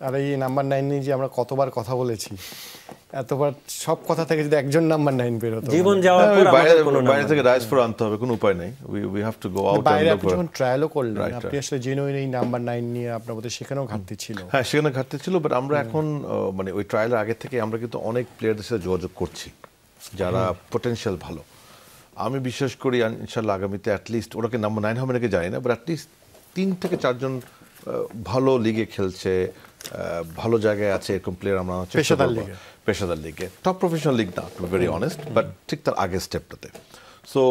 আর এই নাম্বার 9 নিয়ে যে আমরা কতবার কথা বলেছি, এতবার সব কথা থেকে যদি একজন নাম্বার 9 বের হতো, জীবন যাওয়ার পর আমাদের কোনো বাইরে থেকে রাইস ফর আনতে হবে, কোনো উপায় নেই। We have to go out. বাইরে আপনি যখন ট্রায়ালও করলেন, আপনি আসলে জেনুইন এই নাম্বার 9 নিয়ে আপনার মধ্যে সেখানেও ঘাটতি ছিল। হ্যাঁ, সেখানে ঘাটতি ছিল, বাট আমরা এখন মানে ওই ট্রায়ালের আগে থেকে আমরা কিন্তু অনেক প্লেয়ারদের সাথে যোগাযোগ করছি যারা পটেনশিয়াল ভালো। আমি বিশ্বাস করি ইনশাল্লাহ আগামীতে অ্যাটলিস্ট, ওনাকে নাম্বার 9 হবে নাকি জানি না, বাট অ্যাটলিস্ট 3 থেকে 4 জন ভালো লিগে খেলছে, ভালো জায়গায় আছে এরকম প্লেয়ার আমরা পেশাদার লিগে, টপ প্রফেশনাল লিগ না, to be very honest, but ঠিক তার আগের স্টেপটাতে। সো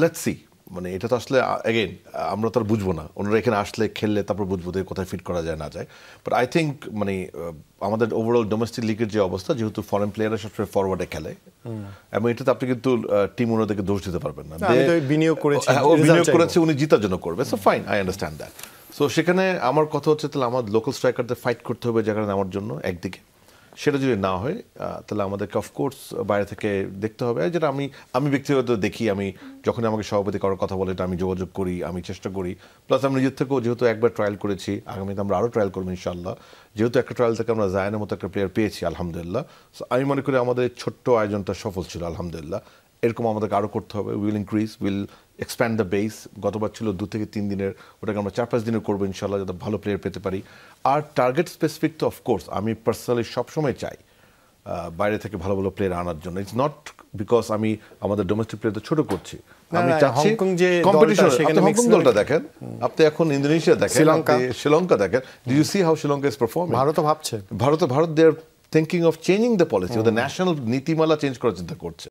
লেটস সি, মানে এটা তো আসলে এগেইন আমরা তো আর বুঝবো না, ওনারা এখানে আসলে খেললে তারপর বুঝবো যে কোথায় ফিট করা যায় না যায়। বাট আই থিঙ্ক মানে আমাদের ওভারঅল ডোমেস্টিক লিগের যে অবস্থা, যেহেতু ফরেন প্লেয়াররা সবসময় ফরওয়ার্ডে খেলে, এবং এটাতে আপনি কিন্তু টিম ওনাদেরকে দোষ দিতে পারবেন না। বিনিয়োগ করেছে, উনি জিতার জন্য করবে, so fine, I understand that. So সেখানে আমার কথা হচ্ছে, তাহলে আমার লোকাল স্ট্রাইকারদের ফাইট করতে হবে জায়গাটা নেওয়ার জন্য একদিকে। সেটা যদি না হয় তাহলে আমাদেরকে অফকোর্স বাইরে থেকে দেখতে হবে, যেটা আমি ব্যক্তিগত দেখি। আমি যখন আমাকে সভাপতি করার কথা বলে, এটা আমি যোগাযোগ করি, আমি চেষ্টা করি। প্লাস আমি নিজের থেকেও যেহেতু একবার ট্রায়াল করেছি, আগামীতে আমরা আরও ট্রায়াল করবো ইনশাল্লাহ। যেহেতু একটা ট্রায়াল থেকে আমরা জায়ানের মতো একটা প্লেয়ার পেয়েছি আলহামদুলিল্লাহ, সো আমি মনে করি আমাদের ছোট্ট আয়োজনটা সফল ছিল আলহামদুলিল্লাহ। এরকম আমাদেরকে আরও করতে হবে। Will increase, will expand the base. গতবার ছিল 2 থেকে 3 দিনের, ওটাকে আমরা 4-5 দিনের করবো ইনশাল্লাহ, যাতে ভালো প্লেয়ার পেতে পারি। আর টার্গেট স্পেসিফিক তো অফকোর্স আমি পার্সোনালি সবসময় চাই বাইরে থেকে ভালো ভালো প্লেয়ার আনার জন্য। ইটস নট বিকজ আমি আমাদের ডোমেস্টিক প্লেয়ার ছোট করছি, আমি চাচ্ছি কম্পিটিশন। আপনি হংকং দলটা দেখেন, আপনি এখন ইন্দোনেশিয়া দেখেন, শ্রীলঙ্কা দেখেন। Do you see how Sri Lanka is performing? Bharat ভাবছে, Bharat they are thinking of changing the policy, ওদের ন্যাশনাল নীতিমালা চেঞ্জ করার চিন্তা করছে।